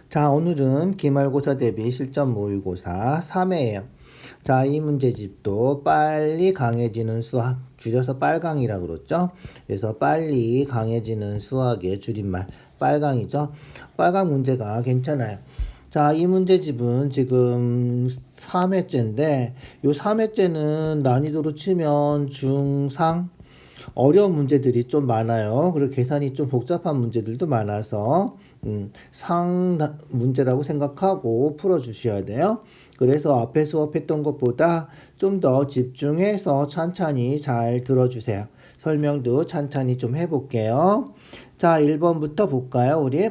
자, 오늘은 기말고사 대비 실전 모의고사 3회예요. 자, 이 문제집도 빨리 강해지는 수학, 줄여서 빨강이라고 그러죠. 그래서 빨리 강해지는 수학의 줄임말, 빨강이죠. 빨강 문제가 괜찮아요. 자, 이 문제집은 지금 3회째인데, 요 3회째는 난이도로 치면 중상, 어려운 문제들이 좀 많아요. 그리고 계산이 좀 복잡한 문제들도 많아서 상 문제라고 생각하고 풀어주셔야 돼요. 그래서 앞에 수업했던 것보다 좀 더 집중해서 찬찬히 잘 들어주세요. 설명도 찬찬히 좀 해볼게요. 자, 1번부터 볼까요, 우리?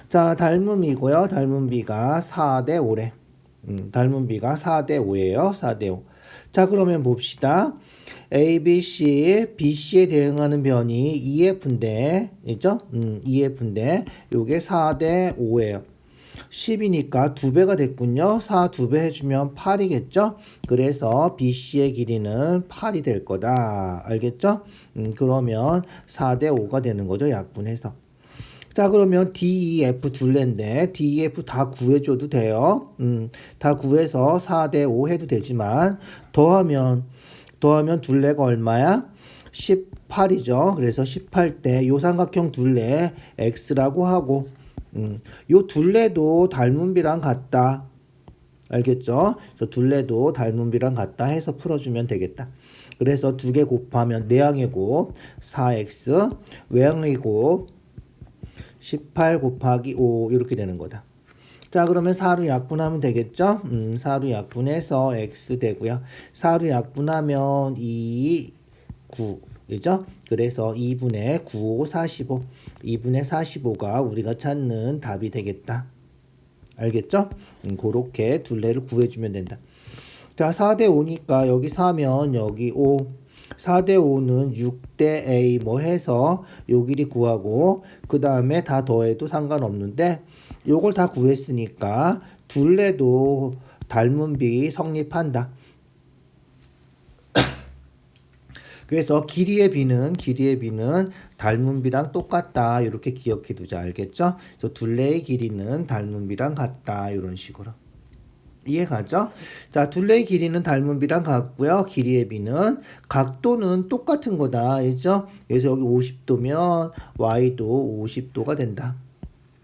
자, 닮음이고요. 닮음비가 4대 5래. 닮음비가 4대 5예요. 4대 5. 자, 그러면 봅시다. A, B, C, B, C에 대응하는 변이 EF인데, 있죠? EF인데, 요게 4대 5예요. 10이니까 2배가 됐군요. 4 2배 해주면 8이겠죠? 그래서 BC의 길이는 8이 될 거다. 알겠죠? 그러면 4대 5가 되는 거죠. 약분해서. 자, 그러면 DEF 둘레인데 DEF 다 구해줘도 돼요. 다 구해서 4대 5 해도 되지만 더하면 둘레가 얼마야? 18이죠. 그래서 18대 요 삼각형 둘레 X라고 하고 요 둘레도 닮은비랑 같다. 알겠죠? 그래서 둘레도 닮은비랑 같다 해서 풀어주면 되겠다. 그래서 두 개 곱하면 내항의 곱 4x 외항의 곱 18 곱하기 5 이렇게 되는 거다. 자, 그러면 4로 약분하면 되겠죠? 4로 약분해서 x 되고요. 4로 약분하면 2, 9, 그죠? 그래서 2분의 9, 45. 2분의 45가 우리가 찾는 답이 되겠다. 알겠죠? 그렇게 둘레를 구해주면 된다. 자, 4대 5니까 여기 4면 여기 5. 4대 5는 6대 A 뭐 해서 요 길이 구하고 그 다음에 다 더해도 상관없는데 요걸 다 구했으니까 둘레도 닮은비 성립한다. 그래서 길이의 비는 닮은비랑 똑같다. 이렇게 기억해 두자. 알겠죠? 그래서 둘레의 길이는 닮은비랑 같다. 이런 식으로. 이해가죠? 자, 둘레의 길이는 닮은비랑 같고요. 길이의 비는 각도는 똑같은 거다. 알죠? 그래서 여기 50도면 y도 50도가 된다.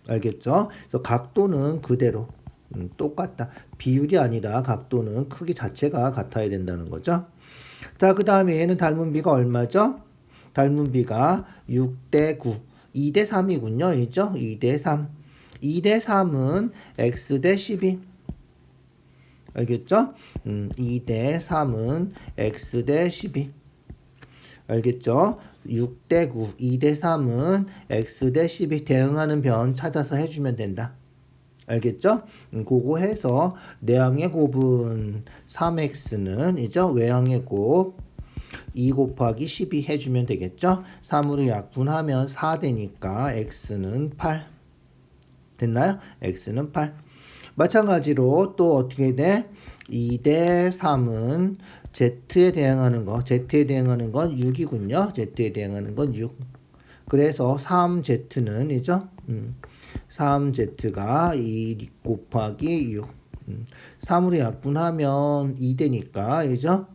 알겠죠? 그래서 각도는 그대로 똑같다. 비율이 아니라 각도는 크기 자체가 같아야 된다는 거죠. 자, 그 다음에 얘는 닮은비가 얼마죠? 닮은비가 6대 9, 2대 3이군요. 이죠? 2대 3. 2대 3은 x 대 12. 알겠죠? 2대 3은 x 대 12. 알겠죠? 6대 9, 2대 3은 x 대 12 대응하는 변 찾아서 해주면 된다. 알겠죠? 그거 해서 내항의 곱은 3x는 이죠? 외항의 곱 2 곱하기 12 해주면 되겠죠? 3으로 약분하면 4 되니까 x는 8 됐나요? x는 8 마찬가지로 또 어떻게 돼? 2대 3은 z에 대응하는 건 6이군요. z에 대응하는 건 6. 그래서 3z는 이죠? 3z가 2 곱하기 6. 3으로 약분하면 2 되니까, 이죠?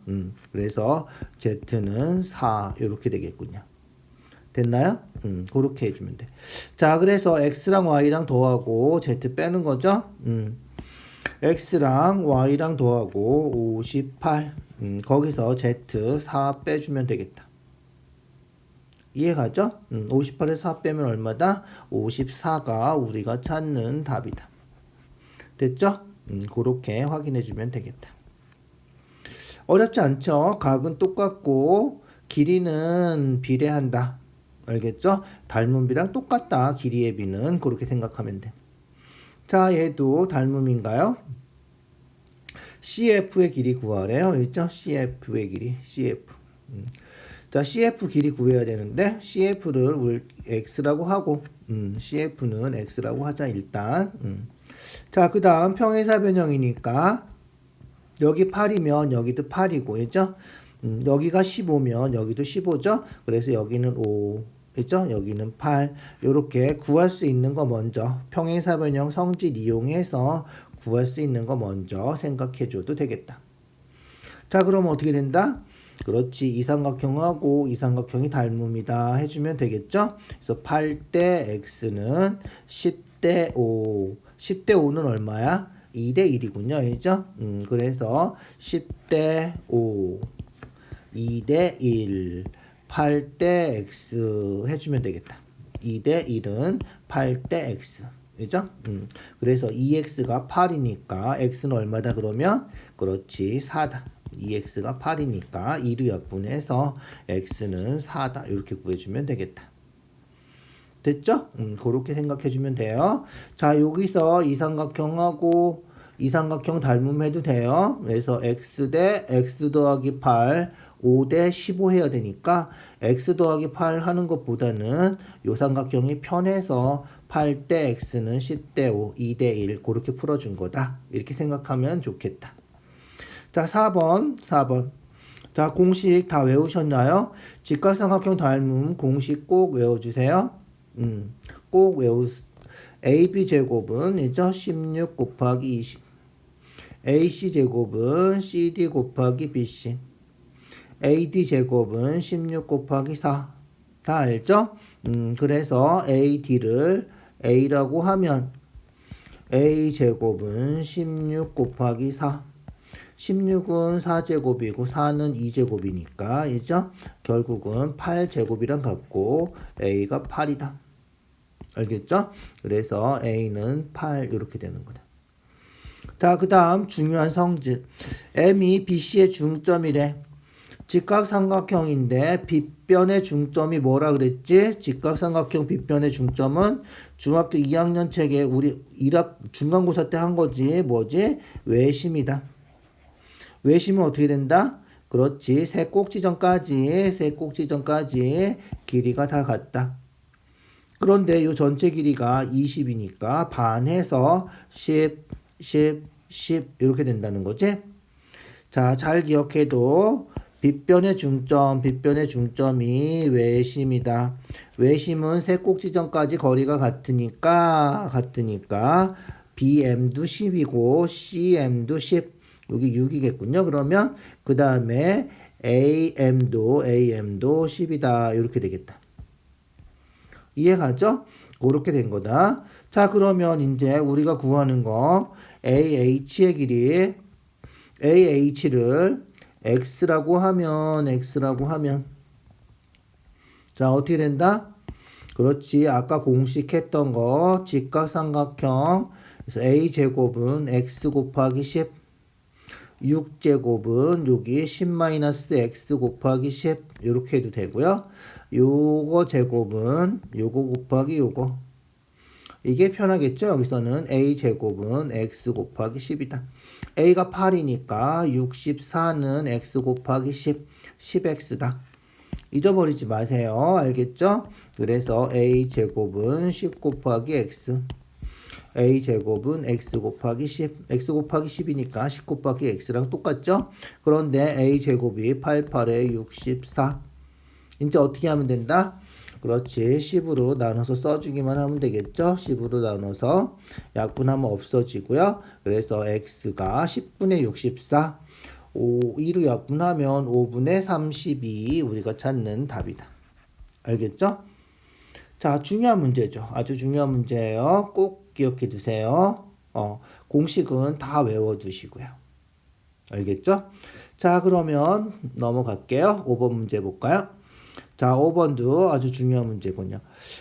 그래서 z는 4 이렇게 되겠군요. 됐나요? 그렇게 해주면 돼. 자, 그래서 x랑 y랑 더하고 z 빼는 거죠? x랑 y랑 더하고 58. 거기서 z 4 빼주면 되겠다. 이해가죠? 58에서 4 빼면 얼마다? 54가 우리가 찾는 답이다. 됐죠? 그렇게 확인해주면 되겠다. 어렵지 않죠? 각은 똑같고 길이는 비례한다. 알겠죠? 닮은비랑 똑같다. 길이의 비는 그렇게 생각하면 돼. 자, 얘도 닮음인가요? CF의 길이 구하래요. 있죠? CF의 길이. CF. 자, CF 길이 구해야 되는데 CF를 X라고 하고 CF는 X라고 하자 일단. 자, 그 다음 평행사 변형이니까 여기 8이면 여기도 8이고, 그죠? 여기가 15면 여기도 15죠? 그래서 여기는 5. 그죠? 여기는 8. 요렇게 구할 수 있는 거 먼저 평행사변형 성질 이용해서 구할 수 있는 거 먼저 생각해 줘도 되겠다. 자, 그러면 어떻게 된다? 그렇지. 이 삼각형하고 이 삼각형이 닮음이다 해주면 되겠죠? 그래서 8대 x는 10대 5. 10대 5는 얼마야? 2대 1이군요. 그죠? 그래서 10대 5, 2대 1, 8대 x 해주면 되겠다. 2대 1은 8대 x. 그죠? 그래서 2x가 8이니까 x는 얼마다 그러면? 그렇지. 4다. 2x가 8이니까 2로 약분해서 x는 4다. 이렇게 구해주면 되겠다. 됐죠? 그렇게 생각해주면 돼요. 자, 여기서 이 삼각형하고 이 삼각형 닮음해도 돼요. 그래서 x 대 x 더하기 8, 5 대 15 해야 되니까 x 더하기 8 하는 것보다는 요 삼각형이 편해서 8 대 x는 10대 5, 2대 1 그렇게 풀어준 거다. 이렇게 생각하면 좋겠다. 자, 4번. 자, 공식 다 외우셨나요? 직각삼각형 닮음 공식 꼭 외워주세요. 꼭 AB 제곱은 이죠? 16 곱하기 20. AC 제곱은 CD 곱하기 BC. AD 제곱은 16 곱하기 4. 다 알죠? 그래서 AD를 A라고 하면 A 제곱은 16 곱하기 4. 16은 4제곱이고 4는 2제곱이니까 이죠? 결국은 8제곱이랑 같고 A가 8이다. 알겠죠? 그래서 A는 8 이렇게 되는 거다. 자, 그 다음 중요한 성질. M이 BC의 중점이래. 직각삼각형인데 빗변의 중점이 뭐라 그랬지? 직각삼각형 빗변의 중점은 중학교 2학년 책에 우리 중간고사 때 한 거지. 뭐지? 외심이다. 외심은 어떻게 된다? 그렇지. 세 꼭지점까지 길이가 다 같다. 그런데 이 전체 길이가 20이니까 반해서 10 이렇게 된다는 거지. 자, 잘 기억해도 빗변의 중점이 외심이다. 외심은 세 꼭지점까지 거리가 같으니까 BM도 10이고 CM도 10. 여기 6이겠군요. 그러면 그 다음에 AM도 10이다. 이렇게 되겠다. 이해가죠? 그렇게 된 거다. 자, 그러면 이제 우리가 구하는 거 AH의 길이 AH를 X라고 하면 자, 어떻게 된다? 그렇지. 아까 공식했던 거 직각삼각형 그래서 A제곱은 X 곱하기 10 6제곱은 여기 10-x 곱하기 10 이렇게 해도 되고요. 요거 제곱은 요거 곱하기 요거 이게 편하겠죠. 여기서는 a제곱은 x 곱하기 10이다. a가 8이니까 64는 x 곱하기 10 10x다. 잊어버리지 마세요. 알겠죠? 그래서 a제곱은 10 곱하기 x a제곱은 x 곱하기 10 x 곱하기 10이니까 10 곱하기 x랑 똑같죠? 그런데 a제곱이 88에 64 이제 어떻게 하면 된다? 그렇지. 10으로 나눠서 써주기만 하면 되겠죠? 10으로 나눠서 약분하면 없어지고요. 그래서 x가 10분의 64 2로 약분하면 5분의 32 우리가 찾는 답이다. 알겠죠? 자, 중요한 문제죠. 아주 중요한 문제예요. 꼭 기억해 두세요. 공식은 다 외워두시고요. 알겠죠? 자, 그러면 넘어갈게요. 5번 문제 볼까요? 자, 5번도 아주 중요한 문제군요.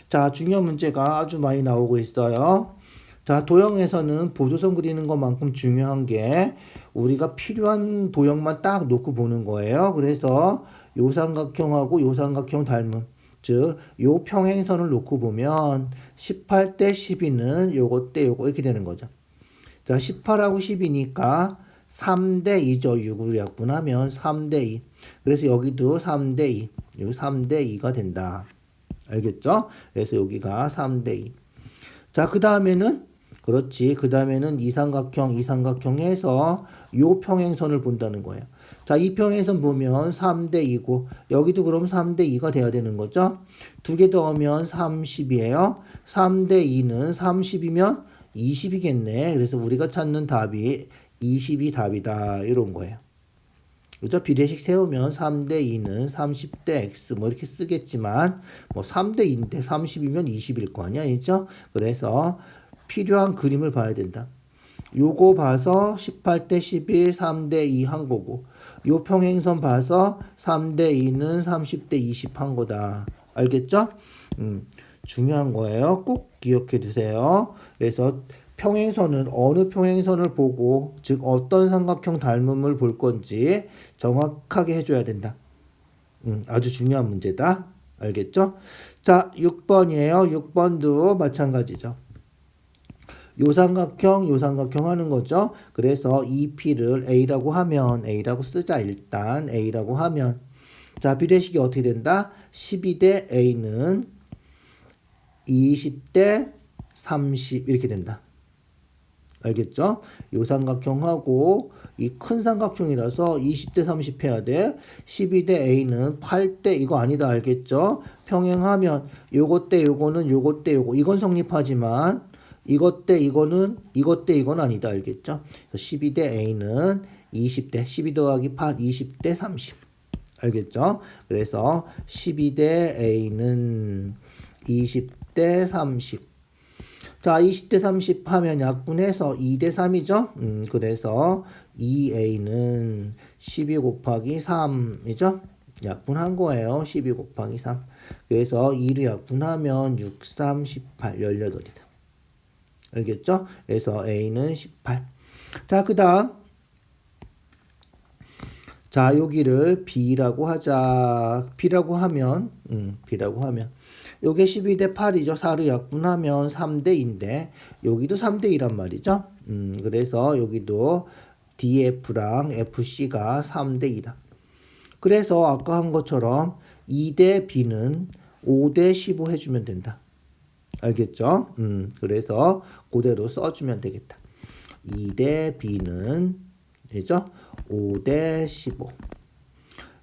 자, 중요한 문제가 아주 많이 나오고 있어요. 자, 도형에서는 보조선 그리는 것만큼 중요한 게 우리가 필요한 도형만 딱 놓고 보는 거예요. 그래서 요 삼각형하고 요 삼각형 닮음. 즉, 요 평행선을 놓고 보면 18대 12는 요거 때 요거 이렇게 되는 거죠. 자, 18하고 10이니까 3대 2죠. 6으로 약분하면 3대 2. 그래서 여기도 3대 2. 여기 3대 2가 된다. 알겠죠? 그래서 여기가 3대 2. 자, 그 다음에는 그렇지. 그 다음에는 이 삼각형 해서 요 평행선을 본다는 거예요. 자, 이 평행선 보면 3대 2고 여기도 그럼 3대 2가 돼야 되는 거죠. 두 개 더하면 30이에요. 3대 2는 30이면 20이겠네. 그래서 우리가 찾는 답이 20이 답이다. 이런 거예요. 그죠? 비례식 세우면 3대 2는 30대 x 뭐 이렇게 쓰겠지만 뭐 3대 2인데 30이면 20일 거 아니야. 그죠? 그래서 필요한 그림을 봐야 된다. 요거 봐서 18대 11 3대 2 한 거고 요 평행선 봐서 3대 2는 30대 20 한 거다. 알겠죠? 중요한 거예요. 꼭 기억해 두세요. 그래서 평행선은 어느 평행선을 보고 즉 어떤 삼각형 닮음을 볼 건지 정확하게 해줘야 된다. 아주 중요한 문제다. 알겠죠? 자, 6번이에요. 6번도 마찬가지죠. 요 삼각형 하는 거죠. 그래서 이 P를 A라고 하면 A라고 쓰자. 일단 A라고 하면 자, 비례식이 어떻게 된다? 12대 A는 20대 30 이렇게 된다. 알겠죠? 요 삼각형하고 이 큰 삼각형이라서 20대 30 해야 돼. 12대 A는 8대 이거 아니다. 알겠죠? 평행하면 요것 대 요거는 요것 대 요거 이건 성립하지만 이것 대 이거는 이것 대 이건 아니다. 알겠죠? 12대 A는 20대 12 더하기 8 20대 30 알겠죠? 그래서 12대 A는 20대 30 자, 20대 30 하면 약분해서 2대 3이죠? 그래서 2A는 12 곱하기 3이죠? 약분한 거예요. 12 곱하기 3. 그래서 2를 약분하면 6, 3, 18, 18이다. 알겠죠? 그래서 A는 18. 자, 그 다음. 자, 여기를 B라고 하자. B라고 하면, 요게 12대 8이죠. 4를 약분하면 3대 2인데, 여기도 3대 2란 말이죠. 그래서 여기도 DF랑 FC가 3대 2다. 그래서 아까 한 것처럼 2대 B는 5대 15 해주면 된다. 알겠죠? 그래서 그대로 써주면 되겠다. 2대 B는, 되죠? 5대 15.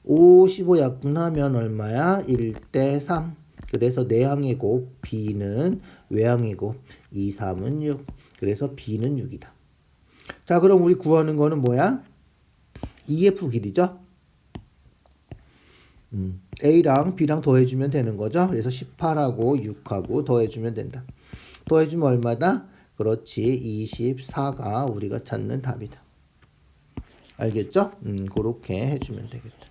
5, 15 약분하면 얼마야? 1대 3. 그래서 내항이고 B는 외항이고 2, 3은 6. 그래서 B는 6이다. 자, 그럼 우리 구하는 거는 뭐야? EF 길이죠? A랑 B랑 더해주면 되는 거죠. 그래서 18하고 6하고 더해주면 된다. 더해주면 얼마다? 그렇지. 24가 우리가 찾는 답이다. 알겠죠? 그렇게 해주면 되겠다.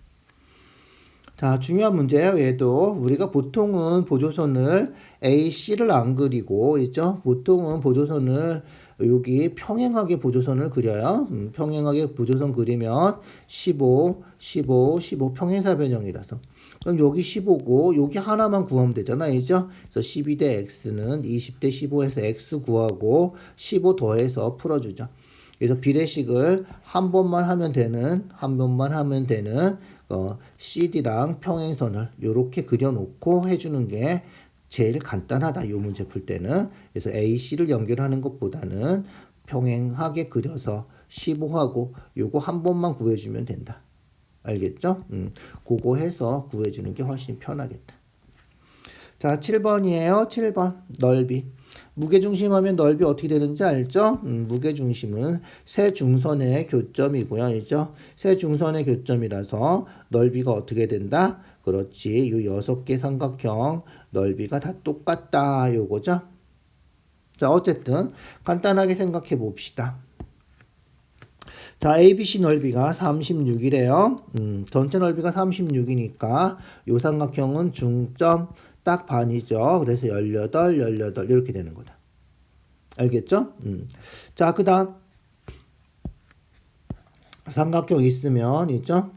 자, 중요한 문제예요. 얘도 우리가 보통은 보조선을 AC를 안 그리고 있죠. 보통은 보조선을 여기 평행하게 보조선을 그려요. 평행하게 보조선 그리면 15, 15, 15 평행사 변형이라서. 그럼 여기 15고 여기 하나만 구하면 되잖아. 이죠? 그래서 12대 x는 20대 15에서 x 구하고 15 더해서 풀어주죠. 그래서 비례식을 한 번만 하면 되는 CD랑 평행선을 이렇게 그려놓고 해주는 게 제일 간단하다. 이 문제 풀 때는. 그래서 AC를 연결하는 것보다는 평행하게 그려서 15하고 요거 한 번만 구해주면 된다. 알겠죠? 그거 해서 구해주는 게 훨씬 편하겠다. 자, 7번이에요. 7번. 넓이. 무게중심 하면 넓이 어떻게 되는지 알죠? 무게중심은 세 중선의 교점이고요. 알죠? 세 중선의 교점이라서 넓이가 어떻게 된다? 그렇지. 요 6개 삼각형 넓이가 다 똑같다. 요거죠? 자, 어쨌든 간단하게 생각해 봅시다. 자, ABC 넓이가 36이래요. 전체 넓이가 36이니까 요 삼각형은 중점 딱 반이죠. 그래서 18, 18 이렇게 되는 거다. 알겠죠? 자, 그 다음 삼각형 있으면 있죠?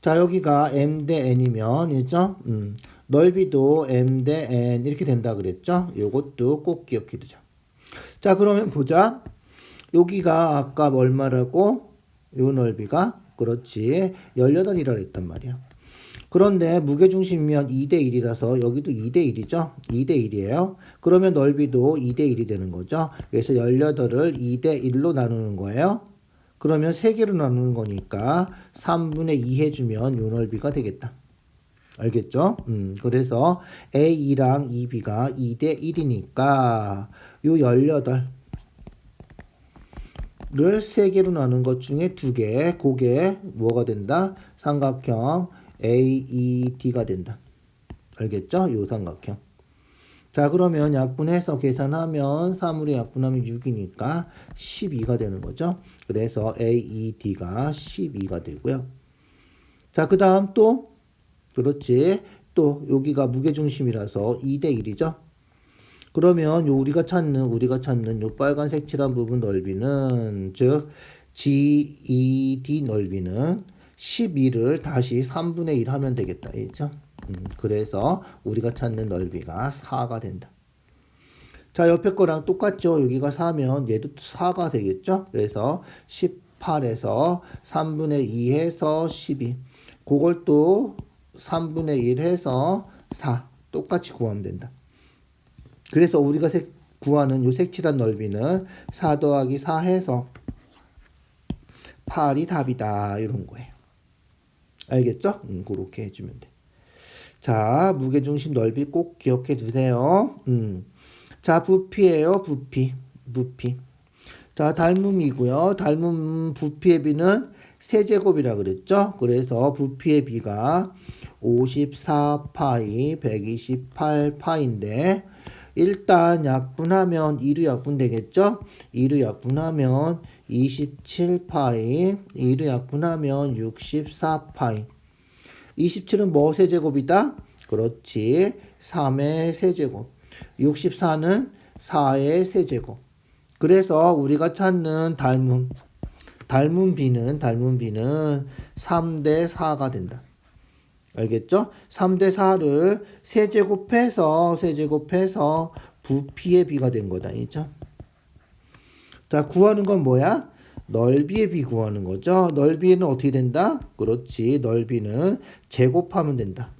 자, 여기가 M 대 N이면 있죠? 넓이도 M 대 N 이렇게 된다 그랬죠? 요것도 꼭 기억해 두자. 자, 그러면 보자. 여기가 아까 얼마라고? 요 넓이가 그렇지 18이라 그랬단 말이야. 그런데 무게중심이면 2대 1이라서 여기도 2대 1이죠. 2대 1이에요. 그러면 넓이도 2대 1이 되는 거죠. 그래서 18을 2대 1로 나누는 거예요. 그러면 3개로 나누는 거니까 3분의 2 해주면 요 넓이가 되겠다. 알겠죠? 그래서 A랑 EB가 2대 1이니까 요 18을 3개로 나눈 것 중에 2개, 그게 뭐가 된다? 삼각형 AED가 된다. 알겠죠? 요 삼각형. 자, 그러면 약분해서 계산하면 3으로 약분하면 6이니까 12가 되는 거죠. 그래서 AED가 12가 되고요. 자, 그 다음 또 그렇지. 또 여기가 무게중심이라서 2대 1이죠. 그러면 우리가 찾는 요 빨간색 칠한 부분 넓이는 즉 GED 넓이는 12를 다시 3분의 1 하면 되겠다. 그렇죠? 그래서 우리가 찾는 넓이가 4가 된다. 자, 옆에 거랑 똑같죠. 여기가 4면 얘도 4가 되겠죠. 그래서 18에서 3분의 2 해서 12. 그걸 또 3분의 1 해서 4. 똑같이 구하면 된다. 그래서 우리가 구하는 요 색칠한 넓이는 4 더하기 4 해서 8이 답이다. 이런 거예요. 알겠죠? 그렇게 해주면 돼. 자, 무게중심 넓이 꼭 기억해 두세요. 자, 부피예요. 부피. 자, 닮음이고요. 닮음 부피의 비는 세제곱이라 그랬죠. 그래서 부피의 비가 54파이 128파인데 일단 약분하면 2로 약분 되겠죠. 2로 약분하면 27파이 2로 약분하면 64파이 27은 뭐 세제곱이다? 그렇지. 3의 세제곱. 64는 4의 세제곱. 그래서 우리가 찾는 닮은 비는 3대 4가 된다. 알겠죠? 3대 4를 세제곱해서 부피의 비가 된 거다. 있죠? 자, 구하는 건 뭐야? 넓이의 비 구하는 거죠. 넓이는 어떻게 된다? 그렇지. 넓이는 제곱하면 된다.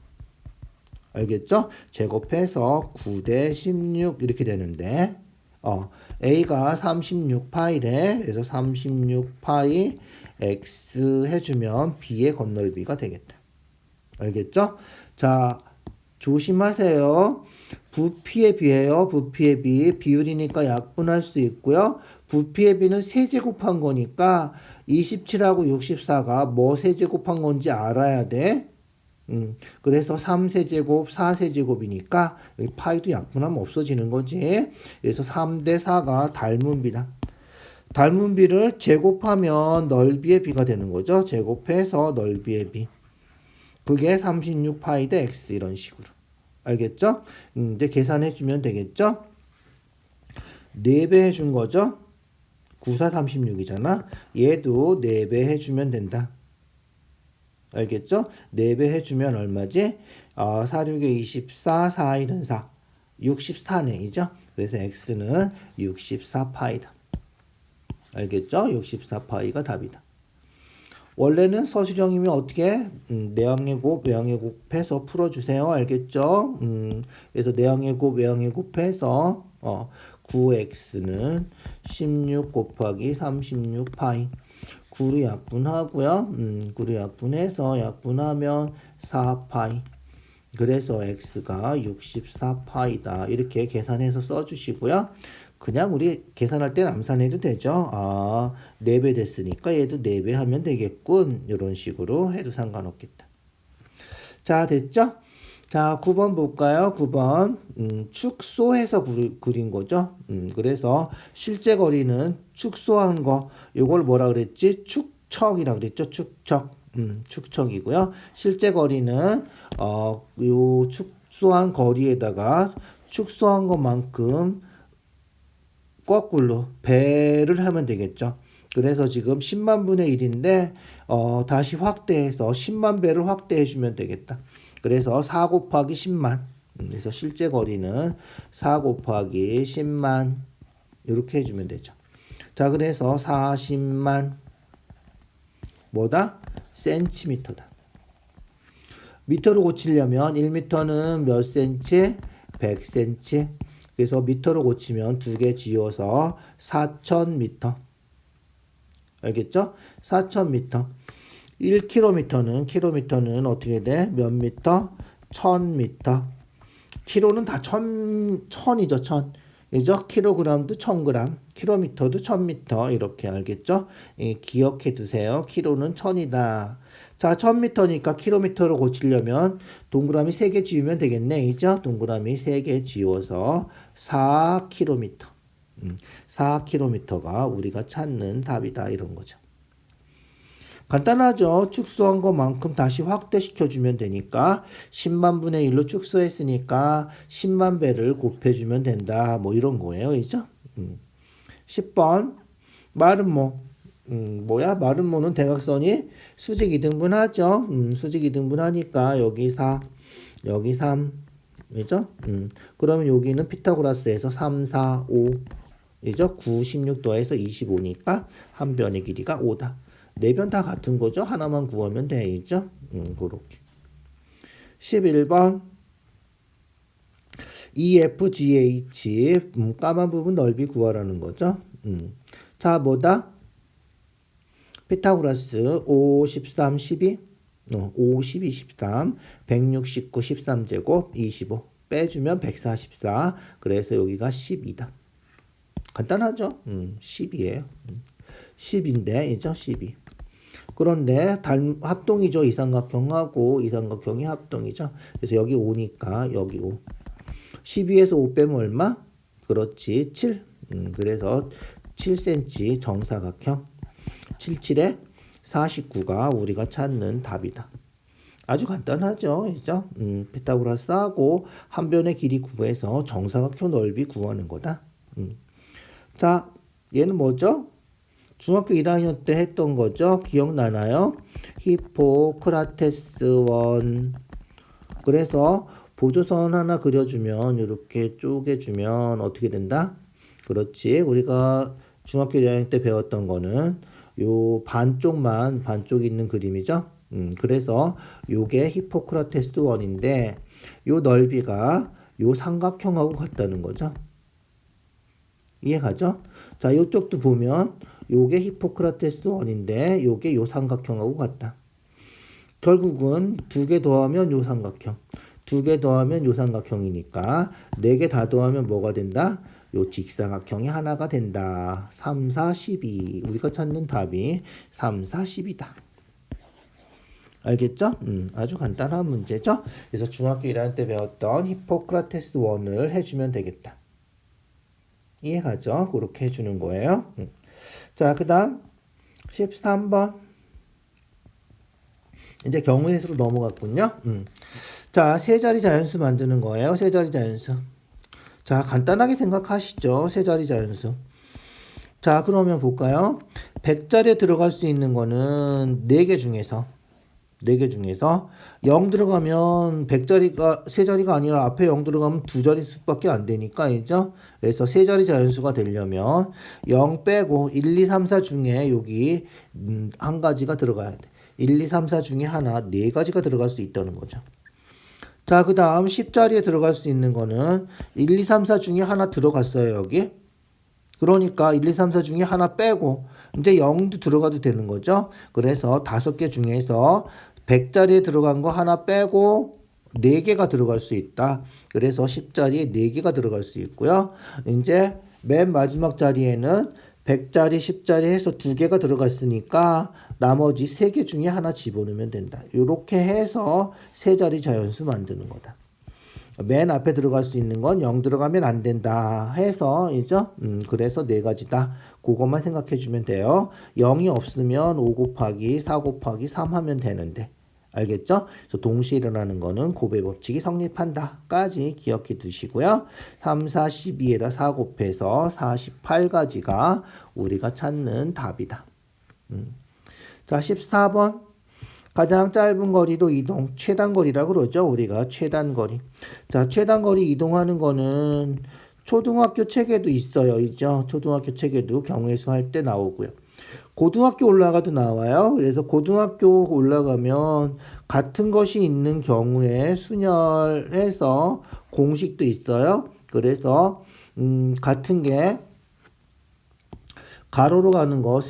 알겠죠? 제곱해서 9대 16 이렇게 되는데 A가 36파이래. 그래서 36파이 X 해주면 B의 건널비가 되겠다. 알겠죠? 자, 조심하세요. 부피의 비예요. 부피의 비. 비율이니까 약분할 수 있고요. 부피의 비는 세제곱한 거니까 27하고 64가 뭐 세제곱한 건지 알아야 돼. 그래서 3세제곱, 4세제곱이니까 여기 파이도 약분하면 없어지는 거지. 그래서 3대 4가 닮은 비다. 닮은 비를 제곱하면 넓이의 비가 되는 거죠. 제곱해서 넓이의 비. 그게 36파이 대 x 이런 식으로. 알겠죠? 이제 계산해주면 되겠죠? 4배 해준 거죠? 94, 36이잖아. 얘도 4배 해주면 된다. 알겠죠? 4배 해주면 얼마지? 4, 6에 24, 4, 1은 4. 64네, 이죠? 그래서 x는 64파이다. 알겠죠? 64파이가 답이다. 원래는 서술형이면 어떻게 내항의 곱, 외항의 곱해서 풀어주세요. 알겠죠? 그래서 내항의 곱, 외항의 곱해서 9x는 16 곱하기 36파이 9로 약분하고요. 9로 약분해서 약분하면 4파이 그래서 x가 64파이다. 이렇게 계산해서 써주시고요. 그냥 우리 계산할 때 암산해도 되죠. 4배 됐으니까 얘도 4배 하면 되겠군. 이런 식으로 해도 상관없겠다. 자, 됐죠? 자, 9번 볼까요? 9번. 축소해서 그린 거죠. 그래서 실제 거리는 축소한 거. 요걸 뭐라 그랬지? 축척이라 그랬죠. 축척. 축척이고요. 실제 거리는 요 축소한 거리에다가 축소한 것만큼 거꾸로 배를 하면 되겠죠. 그래서 지금 10만 분의 1인데 다시 확대해서 10만 배를 확대해 주면 되겠다. 그래서 4 곱하기 10만. 그래서 실제 거리는 4 곱하기 10만 이렇게 해주면 되죠. 자, 그래서 40만 뭐다? 센티미터다. 미터로 고치려면 1미터는 몇 센치? 100cm. 그래서 미터로 고치면 2개 지워서 4000미터. 알겠죠? 4,000m. 1km는 어떻게 돼? 몇 미터? 1,000m. 키로는 다 천이죠, 천. 그죠? 킬로그램도 1,000g, 킬로미터도 1,000m. 이렇게 알겠죠? 예, 기억해 두세요. 키로는 1,000이다. 자, 1,000m니까 킬로미터로 고치려면 동그라미 3개 지우면 되겠네. 그죠? 동그라미 3개 지워서 4km. 4km가 우리가 찾는 답이다. 이런 거죠. 간단하죠. 축소한 것만큼 다시 확대시켜주면 되니까 10만 분의 1로 축소했으니까 10만 배를 곱해주면 된다. 뭐 이런 거예요. 그죠? 10번 마름모. 마름모는 대각선이 수직 이등분하죠. 수직 이등분하니까 여기 4, 여기 3. 그죠? 그러면 여기는 피타고라스에서 3, 4, 5. 그죠? 9, 16 더해서 25니까 한 변의 길이가 5다. 네 변 다 같은 거죠. 하나만 구하면 되죠. 그렇게. 11번 EFGH 까만 부분 넓이 구하라는 거죠. 자, 뭐다? 피타고라스 5, 13, 12 5, 12, 13 169, 13제곱 25 빼주면 144. 그래서 여기가 12다. 간단하죠? 10이에요. 10인데 이죠? 12. 그런데 합동이죠. 이삼각형하고 이삼각형이 합동이죠. 그래서 여기 5니까 여기 5. 12에서 5 빼면 얼마? 그렇지. 7. 그래서 7cm 정사각형. 77에 49가 우리가 찾는 답이다. 아주 간단하죠. 그죠? 피타고라스하고 한 변의 길이 구해서 정사각형 넓이 구하는 거다. 자, 얘는 뭐죠? 중학교 1학년 때 했던 거죠. 기억나나요? 히포크라테스 원. 그래서 보조선 하나 그려주면 이렇게 쪼개주면 어떻게 된다? 그렇지. 우리가 중학교 1학년 때 배웠던 거는 요 반쪽 있는 그림이죠. 그래서 요게 히포크라테스 원인데 요 넓이가 요 삼각형하고 같다는 거죠. 이해가죠? 자, 요쪽도 보면 요게 히포크라테스 원인데 요게 요 삼각형하고 같다. 결국은 2개 더하면 요 삼각형, 2개 더하면 요 삼각형이니까 4개 다 더하면 뭐가 된다? 요 직사각형이 하나가 된다. 3, 4, 12. 우리가 찾는 답이 3, 4, 10이다. 알겠죠? 아주 간단한 문제죠? 그래서 중학교 1학년 때 배웠던 히포크라테스 원을 해주면 되겠다. 이해가죠? 그렇게 해주는 거예요. 자, 그 다음 13번. 이제 경우의 수로 넘어갔군요. 자, 세 자리 자연수 만드는 거예요. 세 자리 자연수. 자, 간단하게 생각하시죠. 세 자리 자연수. 자, 그러면 볼까요? 100자리에 들어갈 수 있는 거는 4개 중에서 0 들어가면 100자리가 세 자리가 아니라 앞에 0 들어가면 2자리 수밖에 안 되니까, 그죠? 그래서 세 자리 자연수가 되려면 0 빼고 1, 2, 3, 4 중에 여기 한 가지가 들어가야 돼. 1, 2, 3, 4 중에 하나, 4가지가 들어갈 수 있다는 거죠. 자, 그 다음 10자리에 들어갈 수 있는 거는 1, 2, 3, 4 중에 하나 들어갔어요, 여기. 그러니까 1, 2, 3, 4 중에 하나 빼고 이제 0도 들어가도 되는 거죠. 그래서 5개 중에서 100자리에 들어간 거 하나 빼고 4개가 들어갈 수 있다. 그래서 10자리에 4개가 들어갈 수 있고요. 이제 맨 마지막 자리에는 100자리, 10자리 해서 2개가 들어갔으니까 나머지 3개 중에 하나 집어넣으면 된다. 이렇게 해서 세 자리 자연수 만드는 거다. 맨 앞에 들어갈 수 있는 건 0 들어가면 안 된다 해서 이죠. 그래서 4가지다. 그것만 생각해 주면 돼요. 0이 없으면 5 곱하기 4 곱하기 3 하면 되는데. 알겠죠? 그래서 동시에 일어나는 거는 곱의 법칙이 성립한다. 까지 기억해 두시고요. 3, 4, 12에다 4 곱해서 48가지가 우리가 찾는 답이다. 자, 14번. 가장 짧은 거리로 이동, 최단거리라고 그러죠. 우리가 최단거리. 자, 최단거리 이동하는 거는 초등학교 책에도 있어요. 있죠? 초등학교 책에도 경우의 수 할 때 나오고요. 고등학교 올라가도 나와요. 그래서 고등학교 올라가면 같은 것이 있는 경우에 순열해서 공식도 있어요. 그래서 같은 게 가로로 가는 거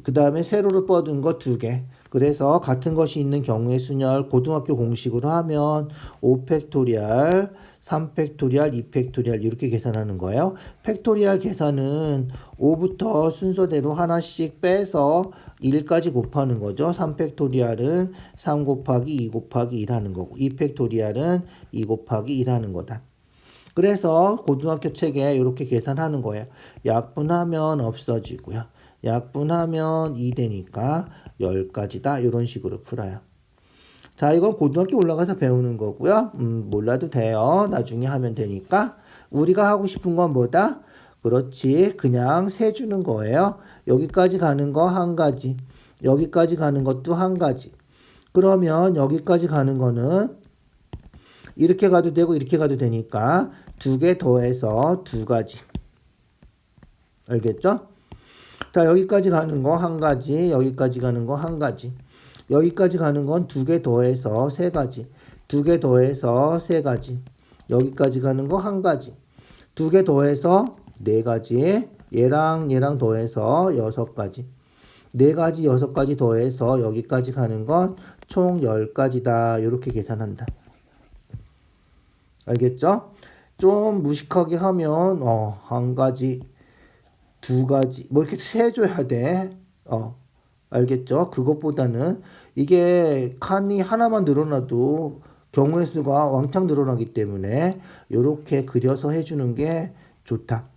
그 다음에 세로로 뻗은 거 2개. 그래서 같은 것이 있는 경우의 순열 고등학교 공식으로 하면 5팩토리얼, 3팩토리얼, 2팩토리얼 이렇게 계산하는 거예요. 팩토리얼 계산은 5부터 순서대로 하나씩 빼서 1까지 곱하는 거죠. 3팩토리얼은 3 곱하기 2 곱하기 1 하는 거고 2팩토리얼은 2 곱하기 1 하는 거다. 그래서 고등학교 책에 이렇게 계산하는 거예요. 약분하면 없어지고요. 약분하면 2 되니까 10가지다. 이런 식으로 풀어요. 자, 이건 고등학교 올라가서 배우는 거고요. 몰라도 돼요. 나중에 하면 되니까. 우리가 하고 싶은 건 뭐다? 그렇지. 그냥 세주는 거예요. 여기까지 가는 거 한 가지. 여기까지 가는 것도 한 가지. 그러면 여기까지 가는 거는 이렇게 가도 되고 이렇게 가도 되니까 2개 더해서 2가지. 알겠죠? 자, 여기까지 가는 거 한 가지, 여기까지 가는 거 한 가지. 여기까지 가는 건 2개 더해서 3가지. 2개 더해서 3가지. 여기까지 가는 거 한 가지. 2개 더해서 4가지. 얘랑 더해서 6가지. 4가지, 6가지 더해서 여기까지 가는 건 총 10가지다. 이렇게 계산한다. 알겠죠? 좀 무식하게 하면 한 가지, 2가지 뭐 이렇게 세줘야 돼. 알겠죠? 그것보다는 이게 칸이 하나만 늘어나도 경우의 수가 왕창 늘어나기 때문에 이렇게 그려서 해주는 게 좋다.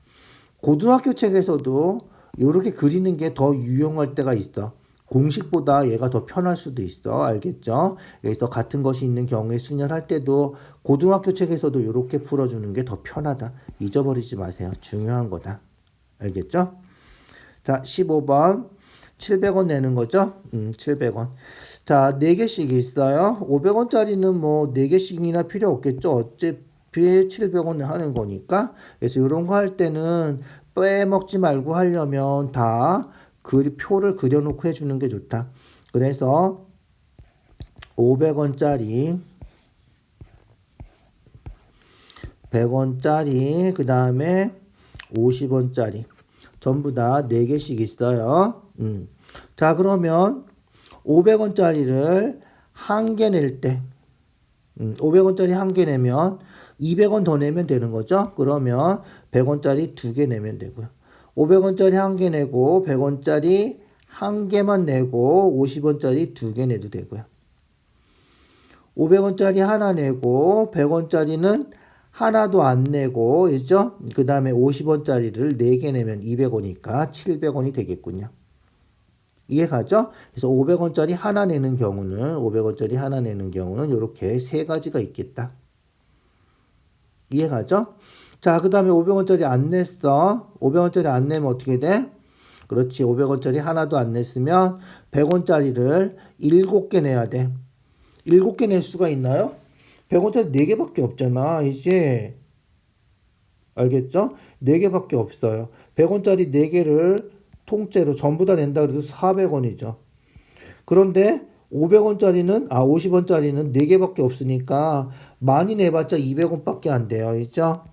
고등학교 책에서도 이렇게 그리는 게 더 유용할 때가 있어. 공식보다 얘가 더 편할 수도 있어. 알겠죠? 여기서 같은 것이 있는 경우에 순열할 때도 고등학교 책에서도 이렇게 풀어주는 게 더 편하다. 잊어버리지 마세요. 중요한 거다. 알겠죠? 자, 15번. 700원 내는 거죠? 700원. 자, 4개씩 있어요. 500원짜리는 뭐 4개씩이나 필요 없겠죠? 어차피 700원 하는 거니까. 그래서 이런 거 할 때는 빼먹지 말고 하려면 다 그 표를 그려놓고 해주는 게 좋다. 그래서 500원짜리, 100원짜리, 그 다음에 50원짜리. 전부 다 4개씩 있어요. 자, 그러면 500원짜리를 한 개 낼 때, 500원짜리 한 개 내면 200원 더 내면 되는 거죠. 그러면 100원짜리 2개 내면 되고요. 500원짜리 한 개 내고 100원짜리 한 개만 내고 50원짜리 2개 내도 되고요. 500원짜리 하나 내고 100원짜리는 하나도 안 내고 있죠? 그 다음에 50원짜리를 4개 내면 200원이니까 700원이 되겠군요. 이해가죠? 그래서 500원짜리 하나 내는 경우는 500원짜리 하나 내는 경우는 이렇게 3가지가 있겠다. 이해가죠? 자, 그 다음에 500원짜리 안 냈어. 500원짜리 안 내면 어떻게 돼? 그렇지. 500원짜리 하나도 안 냈으면 100원짜리를 7개 내야 돼. 7개 낼 수가 있나요? 100원짜리 4개밖에 없잖아. 이제 알겠죠? 4개밖에 없어요. 100원짜리 4개를 통째로 전부 다 낸다 그래도 400원이죠. 그런데 50원짜리는 4개밖에 없으니까 많이 내봤자 200원밖에 안 돼요. 그죠?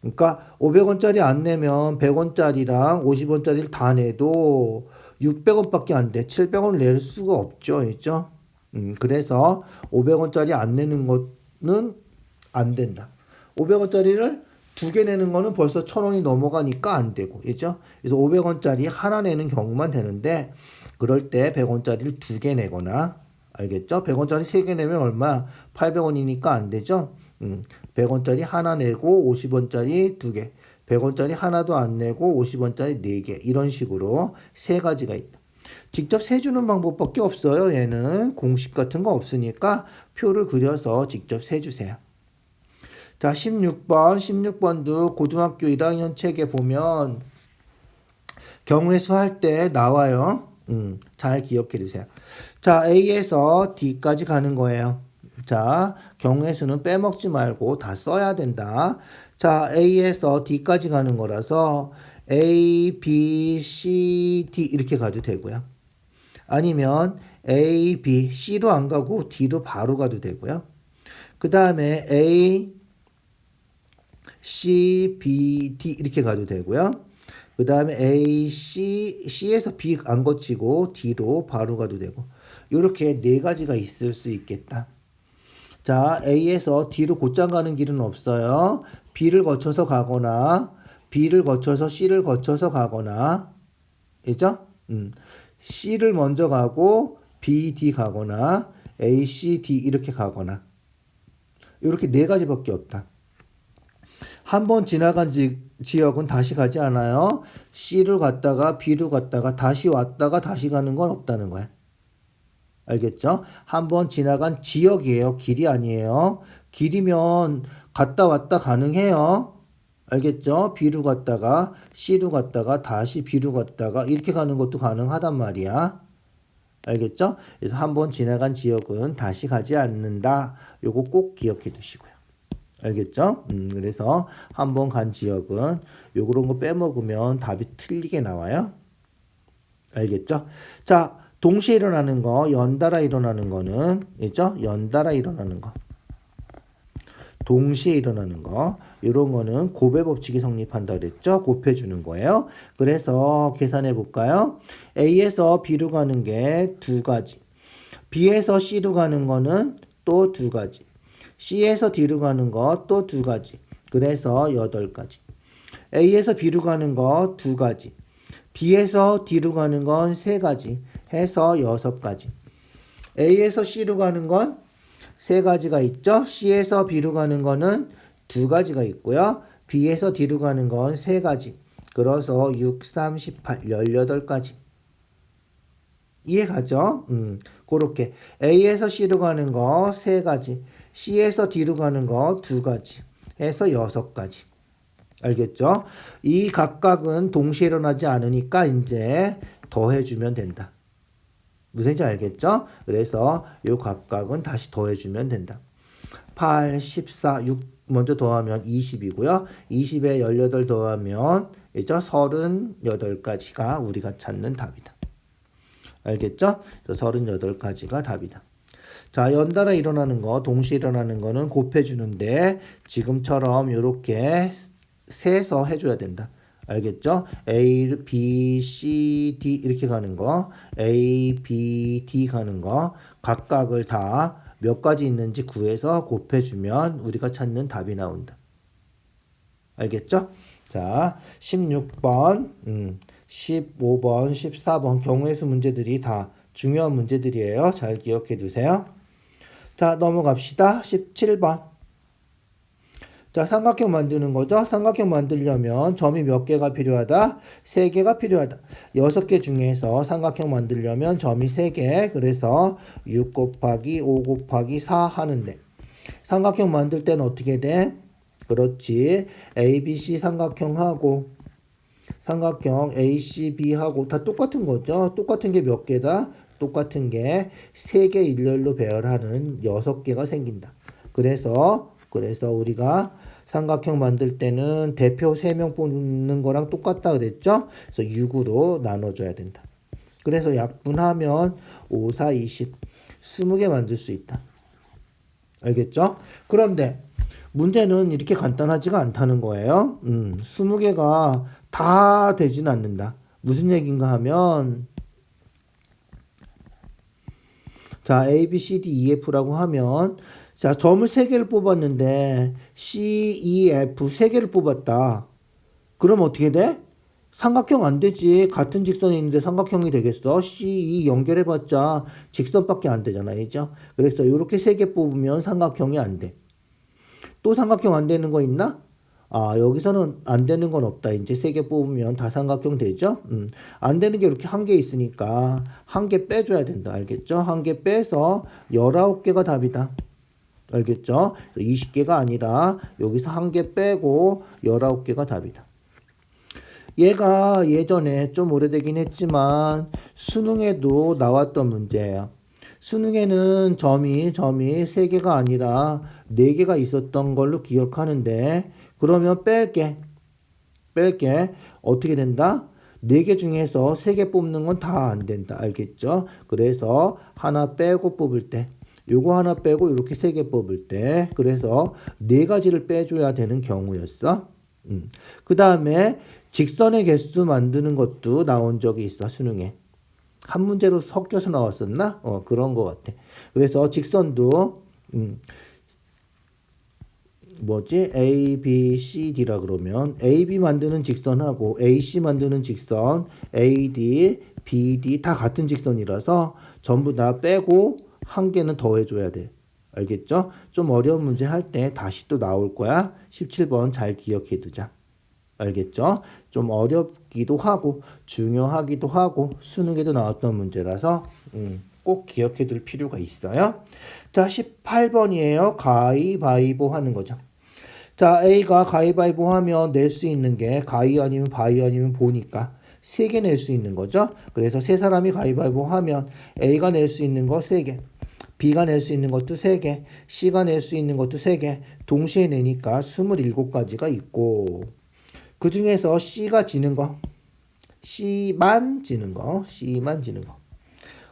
그러니까 500원짜리 안 내면 100원짜리랑 50원짜리를 다 내도 600원밖에 안 돼. 700원을 낼 수가 없죠. 그죠? 그래서 500원짜리 안 내는 거는 안 된다. 500원짜리를 2개 내는 거는 벌써 1000원이 넘어가니까 안 되고, 그죠? 그래서 500원짜리 하나 내는 경우만 되는데, 그럴 때 100원짜리를 2개 내거나, 알겠죠? 100원짜리 3개 내면 얼마? 800원이니까 안 되죠? 100원짜리 하나 내고 50원짜리 2개, 100원짜리 하나도 안 내고 50원짜리 4개, 이런 식으로 3가지가 있다. 직접 세주는 방법밖에 없어요. 얘는 공식 같은 거 없으니까 표를 그려서 직접 세주세요. 자, 16번도 고등학교 1학년 책에 보면 경우의 수 할 때 나와요. 잘 기억해 두세요. 자, A에서 D까지 가는 거예요. 자, 경우의 수는 빼먹지 말고 다 써야 된다. 자, A에서 D까지 가는 거라서 A, B, C, D 이렇게 가도 되고요. 아니면 A, B, C로 안 가고 D로 바로 가도 되고요. 그 다음에 A, C, B, D 이렇게 가도 되고요. 그 다음에 A, C에서 B 안 거치고 D로 바로 가도 되고 이렇게 네 가지가 있을 수 있겠다. 자, A에서 D로 곧장 가는 길은 없어요. B를 거쳐서 가거나 B를 거쳐서 C를 거쳐서 가거나 그죠? C를 먼저 가고 B, D 가거나 A, C, D 이렇게 가거나 이렇게 네 가지밖에 없다. 한 번 지나간 지역은 다시 가지 않아요. C를 갔다가 B를 갔다가 다시 왔다가 다시 가는 건 없다는 거야. 알겠죠? 한 번 지나간 지역이에요. 길이 아니에요. 길이면 갔다 왔다 가능해요. 알겠죠? B로 갔다가 C로 갔다가 다시 B로 갔다가 이렇게 가는 것도 가능하단 말이야. 알겠죠? 그래서 한 번 지나간 지역은 다시 가지 않는다. 요거 꼭 기억해 두시고요. 알겠죠? 그래서 한 번 간 지역은 요런 거 빼먹으면 답이 틀리게 나와요. 알겠죠? 자, 동시에 일어나는 거, 연달아 일어나는 거는, 있죠? 연달아 일어나는 거. 동시에 일어나는 거. 이런 거는 곱의 법칙이 성립한다 그랬죠? 곱해주는 거예요. 그래서 계산해 볼까요? A에서 B로 가는 게 두 가지. B에서 C로 가는 거는 또 두 가지. C에서 D로 가는 거 또 두 가지. 그래서 8가지. A에서 B로 가는 거 두 가지. B에서 D로 가는 건 세 가지. 해서 6가지. A에서 C로 가는 건 세 가지가 있죠. C에서 B로 가는 거는 두 가지가 있고요. B에서 D로 가는 건 세 가지. 그래서 6, 3, 18, 18가지. 이해가죠? 그렇게 A에서 C로 가는 거 세 가지. C에서 D로 가는 거 두 가지. 해서 6가지. 알겠죠? 이 각각은 동시에 일어나지 않으니까 이제 더해주면 된다. 무슨 얘기인지 알겠죠? 그래서 이 각각은 다시 더해주면 된다. 8, 14, 6 먼저 더하면 20이고요. 20에 18 더하면 이죠? 38가지가 우리가 찾는 답이다. 알겠죠? 38가지가 답이다. 자, 연달아 일어나는 거, 동시에 일어나는 거는 곱해주는데 지금처럼 이렇게 세서 해줘야 된다. 알겠죠? A, B, C, D 이렇게 가는 거, A, B, D 가는 거 각각을 다 몇 가지 있는지 구해서 곱해주면 우리가 찾는 답이 나온다. 알겠죠? 자, 16번, 15번, 14번 경우의 수 문제들이 다 중요한 문제들이에요. 잘 기억해 두세요. 자, 넘어갑시다. 17번. 자, 삼각형 만드는 거죠. 삼각형 만들려면 점이 몇 개가 필요하다? 3개가 필요하다. 6개 중에서 삼각형 만들려면 점이 3개. 그래서 6 곱하기 5 곱하기 4 하는데 삼각형 만들 때는 어떻게 돼? 그렇지. ABC 삼각형하고 삼각형 ACB하고 다 똑같은 거죠. 똑같은 게 몇 개다? 똑같은 게 3개 일렬로 배열하는 6개가 생긴다. 그래서 우리가 삼각형 만들 때는 대표 3명 뽑는 거랑 똑같다 그랬죠? 그래서 6으로 나눠줘야 된다. 그래서 약분하면 5, 4, 20, 20개 만들 수 있다. 알겠죠? 그런데 문제는 이렇게 간단하지가 않다는 거예요. 20개가 다 되진 않는다. 무슨 얘기인가 하면 자, A, B, C, D, E, F라고 하면 자, 점을 3개를 뽑았는데 C, E, F 3개를 뽑았다. 그럼 어떻게 돼? 삼각형 안 되지. 같은 직선에 있는데 삼각형이 되겠어? C, E 연결해봤자 직선밖에 안 되잖아. 그죠? 그래서 이렇게 3개 뽑으면 삼각형이 안 돼. 또 삼각형 안 되는 거 있나? 아, 여기서는 안 되는 건 없다. 이제 3개 뽑으면 다 삼각형 되죠? 안 되는 게 이렇게 1개 있으니까 1개 빼줘야 된다. 알겠죠? 1개 빼서 19개가 답이다. 알겠죠? 20개가 아니라 여기서 1개 빼고 19개가 답이다. 얘가 예전에 좀 오래되긴 했지만 수능에도 나왔던 문제예요. 수능에는 점이 3개가 아니라 4개가 있었던 걸로 기억하는데 그러면 뺄게. 어떻게 된다? 4개 중에서 3개 뽑는 건 다 안 된다. 알겠죠? 그래서 하나 빼고 뽑을 때 요거 하나 빼고 이렇게 3개 뽑을 때 그래서 4가지를 빼줘야 되는 경우였어. 그 다음에 직선의 개수 만드는 것도 나온 적이 있어, 수능에. 한 문제로 섞여서 나왔었나? 그런 것 같아. 그래서 직선도, A, B, C, D라 그러면 A, B 만드는 직선하고 A, C 만드는 직선, A, D, B, D 다 같은 직선이라서 전부 다 빼고 한 개는 더 해줘야 돼. 알겠죠? 좀 어려운 문제 할 때 다시 또 나올 거야. 17번 잘 기억해 두자. 알겠죠? 좀 어렵기도 하고 중요하기도 하고 수능에도 나왔던 문제라서 꼭 기억해 둘 필요가 있어요. 자, 18번이에요. 가위바위보 하는 거죠. 자, A가 가위바위보 하면 낼 수 있는 게 가위 아니면 바위 아니면 보니까 3개 낼 수 있는 거죠. 그래서 세 사람이 가위바위보 하면 A가 낼 수 있는 거 3개, B가 낼 수 있는 것도 3개, C가 낼 수 있는 것도 3개, 동시에 내니까 27가지가 있고 그 중에서 C가 지는 거, C만 지는 거, C만 지는 거.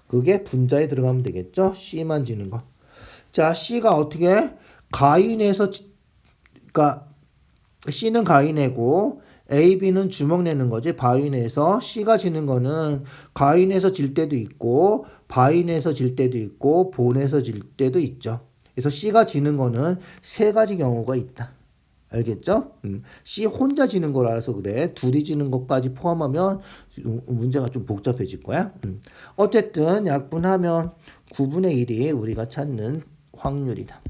그게 분자에 들어가면 되겠죠? C만 지는 거. 자, C가 어떻게? 가위 내서, 그러니까 C는 가위 내고 A, B는 주먹 내는 거지. 바위 내서 C가 지는 거는 가위 내서 질 때도 있고 바위 내서 질 때도 있고 보 내서 질 때도 있죠. 그래서 C가 지는 거는 3가지 경우가 있다. 알겠죠? C 혼자 지는 거라서 그래. 둘이 지는 것까지 포함하면 문제가 좀 복잡해질 거야. 어쨌든 약분하면 9분의 1이 우리가 찾는 확률이다.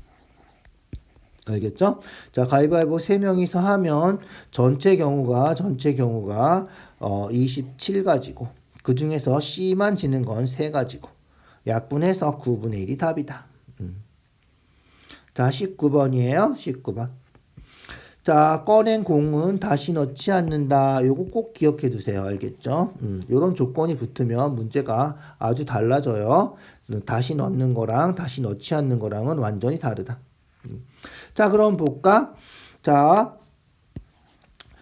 알겠죠? 자, 가위바위보 3명이서 하면 전체 경우가 27가지고 그 중에서 C만 지는 건 3가지고 약분해서 9분의 1이 답이다. 자, 19번이에요. 19번. 자, 꺼낸 공은 다시 넣지 않는다. 요거 꼭 기억해 두세요. 알겠죠? 요런 조건이 붙으면 문제가 아주 달라져요. 다시 넣는 거랑 다시 넣지 않는 거랑은 완전히 다르다. 자, 그럼 볼까? 자,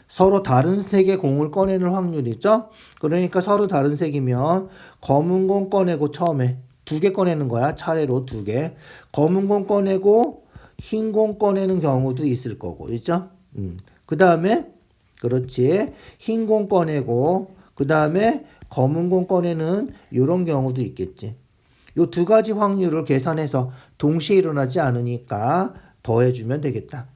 서로 다른 색의 공을 꺼내는 확률이죠? 그러니까 서로 다른 색이면 검은 공 꺼내고 처음에 2개 꺼내는 거야. 차례로 2개. 검은 공 꺼내고 흰 공 꺼내는 경우도 있을 거고, 그죠? 그 다음에, 그렇지. 흰 공 꺼내고, 그 다음에 검은 공 꺼내는 이런 경우도 있겠지. 요 2가지 확률을 계산해서 동시에 일어나지 않으니까 더해주면 되겠다.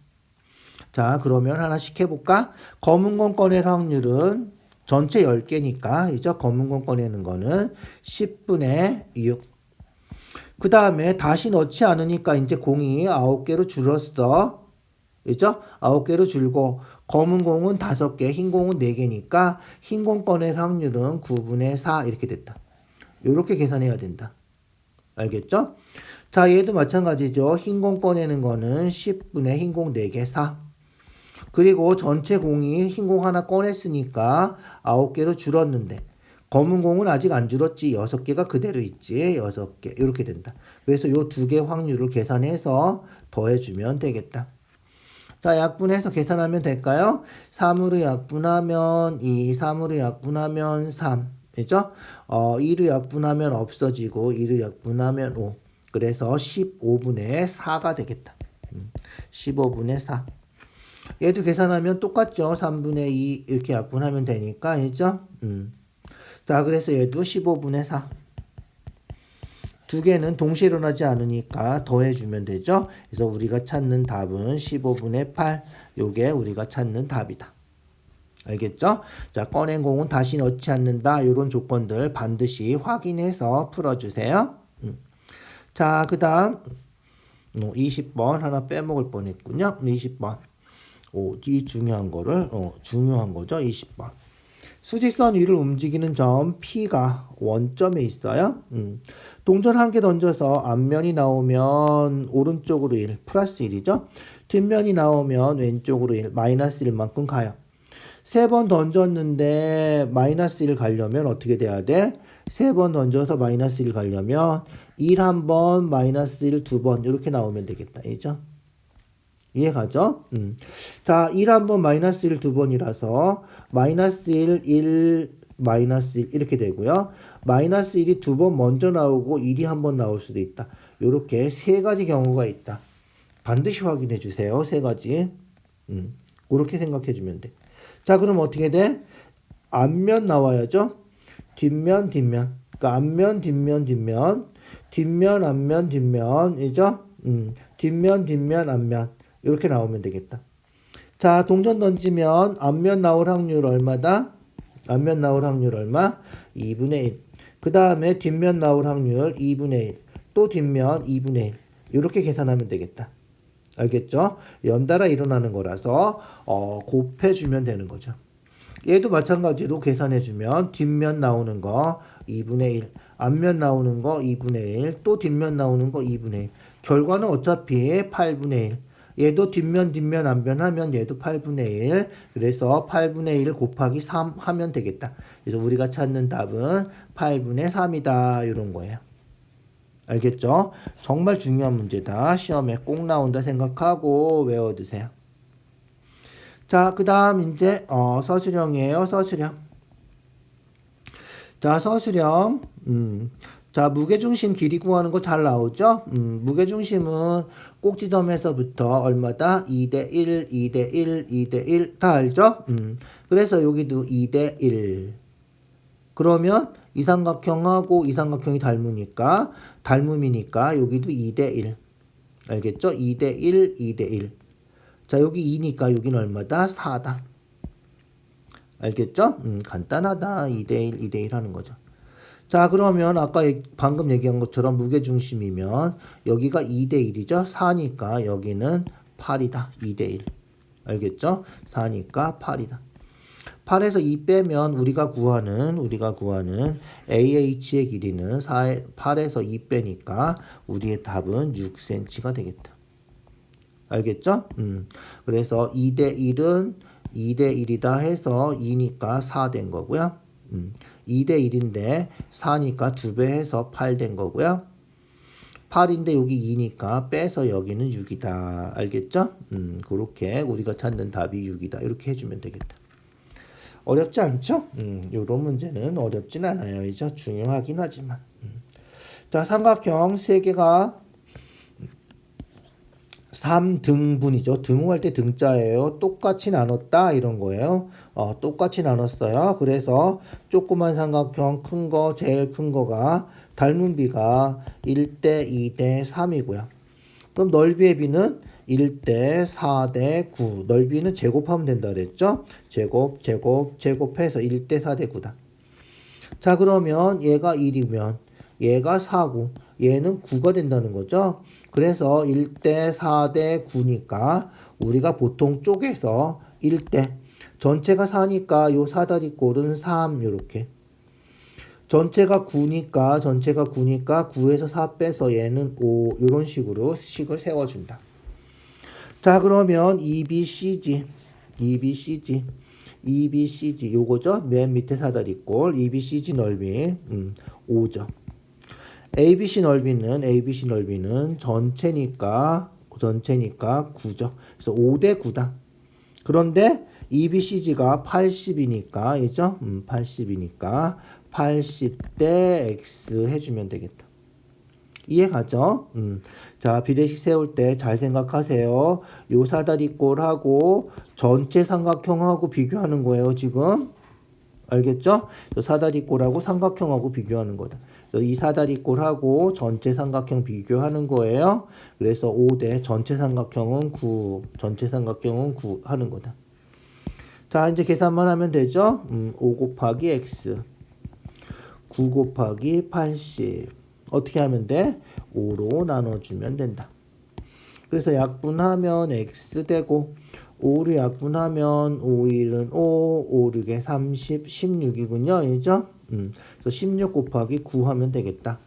자, 그러면 하나씩 해볼까? 검은 공 꺼낼 확률은 전체 10개니까, 이죠? 검은 공 꺼내는 거는 10분의 6. 그 다음에 다시 넣지 않으니까 이제 공이 9개로 줄었어. 그죠? 9개로 줄고 검은 공은 5개, 흰 공은 4개니까 흰 공 꺼낼 확률은 9분의 4 이렇게 됐다. 이렇게 계산해야 된다. 알겠죠? 자, 얘도 마찬가지죠. 흰 공 꺼내는 거는 10분의 흰 공 4개 4. 그리고 전체 공이 흰 공 하나 꺼냈으니까 9개로 줄었는데 검은 공은 아직 안 줄었지. 6개가 그대로 있지. 6개. 이렇게 된다. 그래서 요 2개 확률을 계산해서 더해주면 되겠다. 자, 약분해서 계산하면 될까요? 3으로 약분하면 2, 3으로 약분하면 3. 그죠? 2로 약분하면 없어지고 2로 약분하면 5. 그래서 15분의 4가 되겠다. 15분의 4. 얘도 계산하면 똑같죠. 3분의 2 이렇게 약분하면 되니까. 그죠? 자, 그래서 얘도 15분의 4. 2개는 동시에 일어나지 않으니까 더해주면 되죠. 그래서 우리가 찾는 답은 15분의 8. 요게 우리가 찾는 답이다. 알겠죠? 자, 꺼낸 공은 다시 넣지 않는다. 요런 조건들 반드시 확인해서 풀어주세요. 자, 그 다음 20번 하나 빼먹을 뻔했군요. 20번. 이 중요한 거를 중요한 거죠. 20번. 수직선 위를 움직이는 점 P가 원점에 있어요. 동전 한 개 던져서 앞면이 나오면 오른쪽으로 1, 플러스 1이죠. 뒷면이 나오면 왼쪽으로 1, 마이너스 1만큼 가요. 3번 던졌는데 마이너스 1 가려면 어떻게 돼야 돼? 3번 던져서 마이너스 1 가려면 1 한 번, 마이너스 1 2번 이렇게 나오면 되겠다. 이해죠? 이해가죠? 자, 1 한 번, 마이너스 1 2번이라서 마이너스 1, 1, 마이너스 1 이렇게 되고요. 마이너스 1이 2번 먼저 나오고 1이 한 번 나올 수도 있다. 이렇게 3가지 경우가 있다. 반드시 확인해 주세요. 3가지. 그렇게 생각해 주면 돼. 자, 그럼 어떻게 돼? 앞면 나와야죠. 뒷면, 뒷면. 그러니까 앞면, 뒷면, 뒷면. 뒷면, 앞면, 뒷면이죠. 뒷면, 뒷면, 앞면. 이렇게 나오면 되겠다. 자, 동전 던지면 앞면 나올 확률 얼마다? 앞면 나올 확률 얼마? 2분의 1. 그 다음에 뒷면 나올 확률 2분의 1. 또 뒷면 2분의 1. 이렇게 계산하면 되겠다. 알겠죠? 연달아 일어나는 거라서 곱해주면 되는 거죠. 얘도 마찬가지로 계산해주면 뒷면 나오는 거 2분의 1, 앞면 나오는 거 2분의 1, 또 뒷면 나오는 거 2분의 1. 결과는 어차피 8분의 1. 얘도 뒷면 앞면 하면 얘도 8분의 1. 그래서 8분의 1 곱하기 3 하면 되겠다. 그래서 우리가 찾는 답은 8분의 3이다. 이런 거예요. 알겠죠? 정말 중요한 문제다. 시험에 꼭 나온다 생각하고 외워두세요. 자, 그 다음 이제 서술형이에요. 서술형. 자, 서술형. 자, 무게중심 길이 구하는 거 잘 나오죠? 무게중심은 꼭지점에서부터 얼마다? 2대1, 2대1, 2대1 다 알죠? 그래서 여기도 2대1. 그러면 이 삼각형하고 이 삼각형이 닮음이니까 여기도 2대1. 알겠죠? 2대1, 2대1. 자, 여기 2니까 여기는 얼마다? 4다. 알겠죠? 간단하다. 2대1, 2대1 하는 거죠. 자, 그러면 아까 방금 얘기한 것처럼 무게중심이면 여기가 2대1이죠? 4니까 여기는 8이다. 2대1. 알겠죠? 4니까 8이다. 8에서 2 빼면 우리가 구하는 AH의 길이는 8에서 2 빼니까 우리의 답은 6cm가 되겠다. 알겠죠? 그래서 2대1은 2대1이다 해서 2니까 4 된 거고요. 2대1인데 4니까 2배 해서 8 된 거고요. 8인데 여기 2니까 빼서 여기는 6이다. 알겠죠? 그렇게 우리가 찾는 답이 6이다. 이렇게 해주면 되겠다. 어렵지 않죠? 요런 문제는 어렵진 않아요. 이제 중요하긴 하지만. 자, 삼각형 3개가 3등분이죠. 등호할 때 등자예요. 똑같이 나눴다 이런 거예요. 똑같이 나눴어요. 그래서 조그만 삼각형 큰 거, 제일 큰 거가 닮은 비가 1대 2대 3이고요. 그럼 넓이의 비는 1대 4대 9. 넓이는 제곱하면 된다 그랬죠? 제곱해서 1대 4대 9다. 자, 그러면 얘가 1이면 얘가 4고 얘는 9가 된다는 거죠. 그래서 1대 4대 9니까 우리가 보통 쪼개서 1대 전체가 4니까 요 사다리꼴은 3 요렇게 전체가 9니까 9에서 4 빼서 얘는 5 요런 식으로 식을 세워준다. 자, 그러면 EBCG 요거죠. 맨 밑에 사다리꼴 EBCG 넓이 5죠. ABC 넓이는 전체니까 9죠. 그래서 5대 9다. 그런데 EBCG가 80이니까, 이죠? 80이니까 80대 X 해주면 되겠다. 이해 가죠? 자, 비례식 세울 때 잘 생각하세요. 요 사다리꼴하고 전체 삼각형하고 비교하는 거예요, 지금. 알겠죠? 사다리꼴하고 삼각형하고 비교하는 거다. 이 사다리꼴하고 전체 삼각형 비교하는 거예요. 그래서 5대 전체 삼각형은 9 하는 거다. 자, 이제 계산만 하면 되죠? 5 곱하기 x 9 곱하기 80 어떻게 하면 돼? 5로 나눠주면 된다. 그래서 약분하면 x 되고 5를 약분하면 5, 1은 5, 5, 6에 30, 16이군요. 이죠? 그래서 16 곱하기 9 하면 되겠다.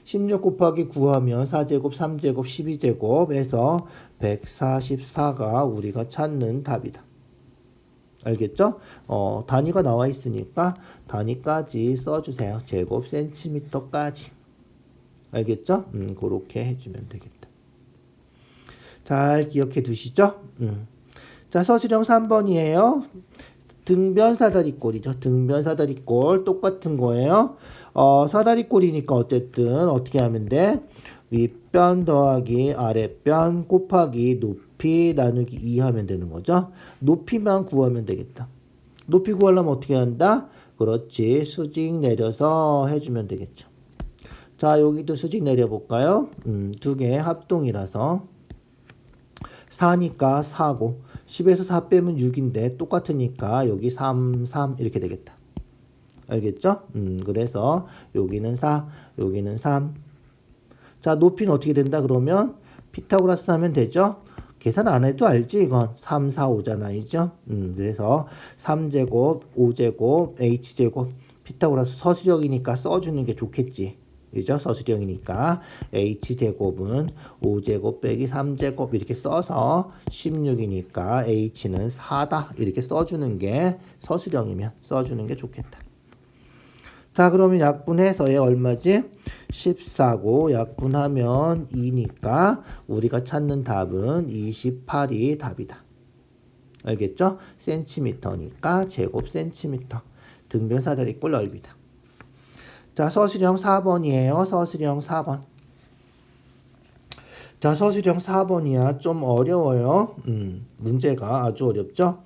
16 곱하기 9 하면 4제곱, 3제곱, 12제곱 해서 144가 우리가 찾는 답이다. 알겠죠? 단위가 나와 있으니까 단위까지 써주세요. 제곱 센티미터까지. 알겠죠? 그렇게 해주면 되겠다. 잘 기억해 두시죠? 자, 서술형 3번이에요. 등변 사다리꼴이죠. 등변 사다리꼴 똑같은 거예요. 사다리꼴이니까 어쨌든 어떻게 하면 돼? 윗변 더하기 아랫변 곱하기 높이 높이 나누기 2 하면 되는 거죠. 높이만 구하면 되겠다. 높이 구하려면 어떻게 한다? 그렇지. 수직 내려서 해주면 되겠죠. 자, 여기도 수직 내려볼까요? 두 개 합동이라서 4니까 4고 10에서 4 빼면 6인데 똑같으니까 여기 3, 3 이렇게 되겠다. 알겠죠? 그래서 여기는 4, 여기는 3. 자, 높이는 어떻게 된다 그러면 피타고라스 하면 되죠? 계산 안 해도 알지 이건 3, 4, 5잖아. 그래서 3제곱, 5제곱, h제곱 피타고라스 서술형이니까 써주는 게 좋겠지. 그죠? 서술형이니까 h제곱은 5제곱 빼기 3제곱 이렇게 써서 16이니까 h는 4다 이렇게 써주는 게 서술형이면 써주는 게 좋겠다. 자, 그러면 약분해서 얘 얼마지? 14고 약분하면 2니까 우리가 찾는 답은 28이 답이다. 알겠죠? 센티미터니까 제곱 센티미터. 등변사다리 꼴 넓이다. 자, 서술형 4번이에요. 서술형 4번. 자, 서술형 4번이야. 좀 어려워요. 문제가 아주 어렵죠?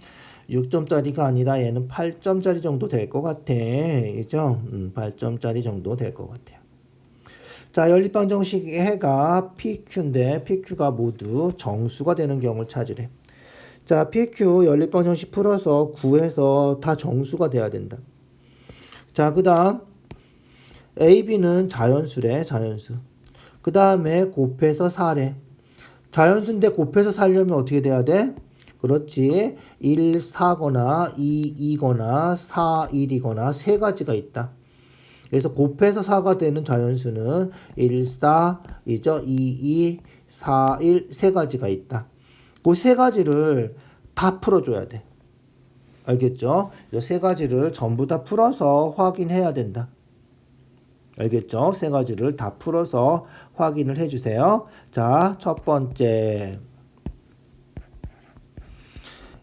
6점짜리가 아니라 얘는 8점짜리 정도 될 것 같아. 그죠? 8점짜리 정도 될 것 같아요. 자, 연립방정식의 해가 PQ인데 PQ가 모두 정수가 되는 경우를 찾으래. 자, PQ 연립방정식 풀어서 구해서 다 정수가 돼야 된다. 자, 그 다음 AB는 자연수래. 자연수. 그 다음에 곱해서 4래. 자연수인데 곱해서 살려면 어떻게 돼야 돼? 그렇지. 1, 4거나 2, 2거나 4, 1이거나 세 가지가 있다. 그래서 곱해서 4가 되는 자연수는 1, 4, 이죠? 2, 2, 4, 1 세 가지가 있다. 그 세 가지를 다 풀어줘야 돼. 알겠죠? 이 세 가지를 전부 다 풀어서 확인해야 된다. 알겠죠? 세 가지를 다 풀어서 확인을 해주세요. 자, 첫 번째.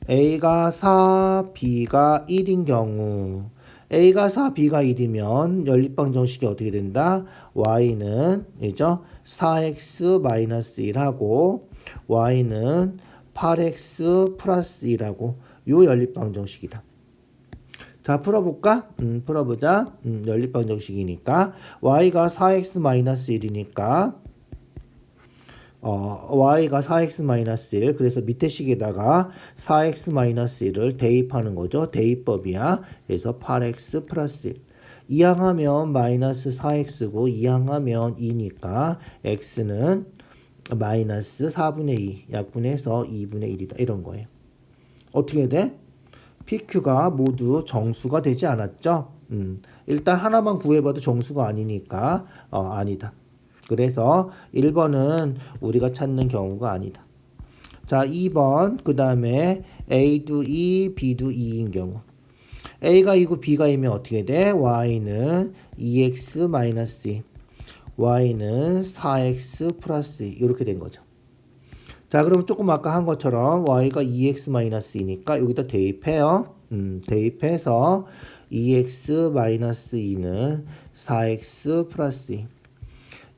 A가 4, B가 1인 경우 A가 4, B가 1이면 연립방정식이 어떻게 된다? Y는 이죠? 4x-1하고 Y는 8x 플러스 1하고 요 연립방정식이다. 자, 풀어볼까? 풀어보자. 연립방정식이니까 Y가 4x-1이니까 y가 4x-1 그래서 밑에 식에다가 4x-1을 대입하는 거죠. 대입법이야. 그래서 8x 플러스 1 이항하면 마이너스 4x고 이항하면 2니까 x는 마이너스 4분의 2 약분해서 2분의 1이다 이런 거예요. 어떻게 돼? PQ가 모두 정수가 되지 않았죠? 일단 하나만 구해봐도 정수가 아니니까 아니다. 그래서 1번은 우리가 찾는 경우가 아니다. 자, 2번 그 다음에 A도 2, B도 2인 경우 A가 2고 B가 2면 어떻게 돼? Y는 2x-2 Y는 4x 플러스 2 이렇게 된 거죠. 자, 그럼 조금 아까 한 것처럼 Y가 2x-2니까 여기다 대입해요. 대입해서 2x-2는 4x 플러스 2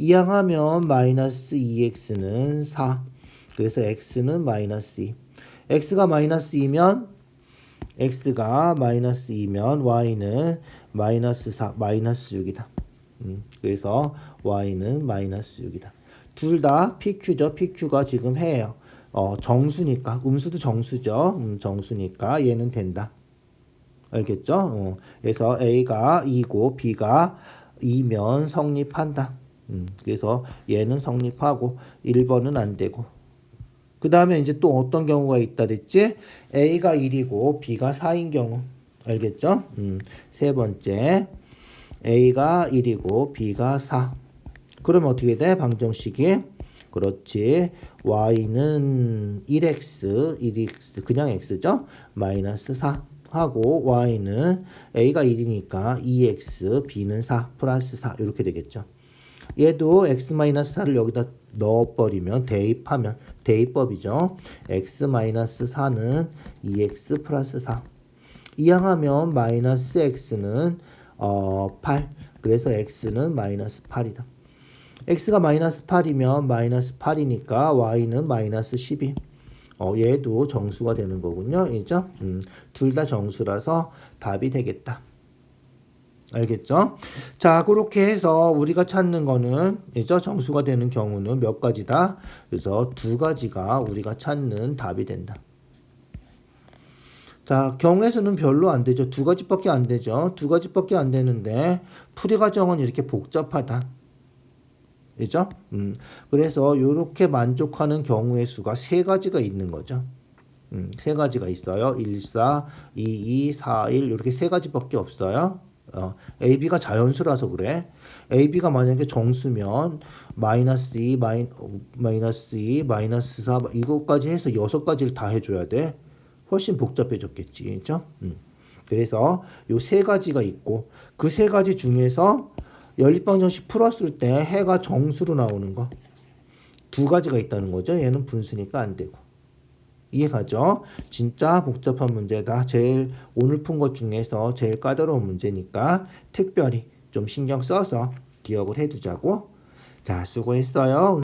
이항하면 마이너스 2x는 4. 그래서 x는 마이너스 2. x가 마이너스 2면 x가 마이너스 2면 y는 마이너스 4, 마이너스 6이다. 그래서 y는 마이너스 6이다. 둘 다 PQ죠. PQ가 지금 해요. 정수니까. 음수도 정수죠. 정수니까 얘는 된다. 알겠죠? 그래서 A가 2고 B가 2면 성립한다. 그래서 얘는 성립하고 1번은 안 되고 그 다음에 이제 또 어떤 경우가 있다 그랬지? A가 1이고 B가 4인 경우 알겠죠? 세 번째 A가 1이고 B가 4 그러면 어떻게 돼? 방정식이 그렇지 Y는 1x 그냥 x죠? 마이너스 4 하고 Y는 A가 1이니까 2x B는 4 플러스 4 이렇게 되겠죠. 얘도 x-4를 여기다 넣어버리면 대입하면 대입법이죠. x-4는 2x 플러스 4 이항하면 마이너스 x는 8 그래서 x는 마이너스 8이다. x가 마이너스 8이면 마이너스 8이니까 y는 마이너스 12 얘도 정수가 되는 거군요. 이죠? 둘 다 정수라서 답이 되겠다. 알겠죠? 자, 그렇게 해서 우리가 찾는 거는 이죠? 정수가 되는 경우는 몇 가지다? 그래서 두 가지가 우리가 찾는 답이 된다. 자, 경우의 수는 별로 안 되죠. 두 가지밖에 안 되죠. 두 가지밖에 안 되는데 풀이 과정은 이렇게 복잡하다. 그죠? 그래서 이렇게 만족하는 경우의 수가 세 가지가 있는 거죠. 세 가지가 있어요. 1, 4, 2, 2, 4, 1 이렇게 세 가지밖에 없어요. AB가 자연수라서 그래. AB가 만약에 정수면 마이너스 2, 마이너스 2, 마이너스 4 이것까지 해서 6가지를 다 해줘야 돼. 훨씬 복잡해졌겠지. 그죠? 그래서 요 세 가지가 있고 그 세 가지 중에서 연립방정식 풀었을 때 해가 정수로 나오는 거 두 가지가 있다는 거죠. 얘는 분수니까 안 되고. 이해가죠? 진짜 복잡한 문제다. 제일 오늘 푼 것 중에서 제일 까다로운 문제니까 특별히 좀 신경 써서 기억을 해두자고. 자, 수고했어요.